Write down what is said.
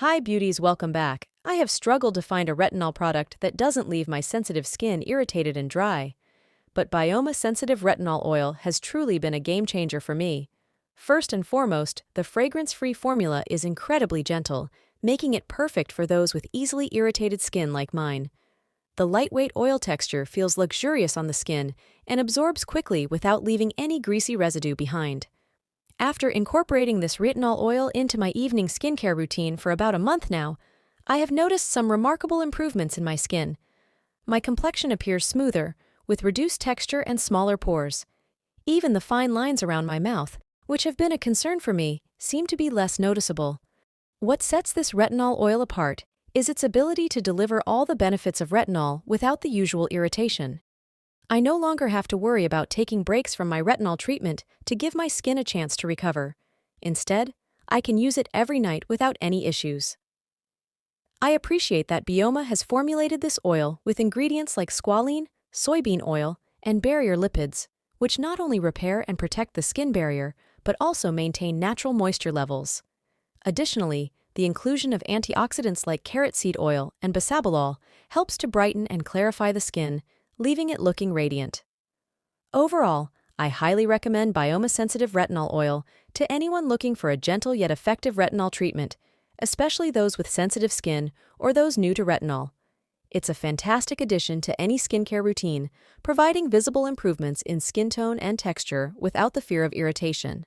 Hi beauties, welcome back. I have struggled to find a retinol product that doesn't leave my sensitive skin irritated and dry. But Byoma Sensitive Retinol Oil has truly been a game changer for me. First and foremost, the fragrance-free formula is incredibly gentle, making it perfect for those with easily irritated skin like mine. The lightweight oil texture feels luxurious on the skin and absorbs quickly without leaving any greasy residue behind. After incorporating this retinol oil into my evening skincare routine for about a month now, I have noticed some remarkable improvements in my skin. My complexion appears smoother, with reduced texture and smaller pores. Even the fine lines around my mouth, which have been a concern for me, seem to be less noticeable. What sets this retinol oil apart is its ability to deliver all the benefits of retinol without the usual irritation. I no longer have to worry about taking breaks from my retinol treatment to give my skin a chance to recover. Instead, I can use it every night without any issues. I appreciate that Byoma has formulated this oil with ingredients like squalene, soybean oil, and barrier lipids, which not only repair and protect the skin barrier, but also maintain natural moisture levels. Additionally, the inclusion of antioxidants like carrot seed oil and bisabolol helps to brighten and clarify the skin, leaving it looking radiant. Overall, I highly recommend Byoma Sensitive Retinol Oil to anyone looking for a gentle yet effective retinol treatment, especially those with sensitive skin or those new to retinol. It's a fantastic addition to any skincare routine, providing visible improvements in skin tone and texture without the fear of irritation.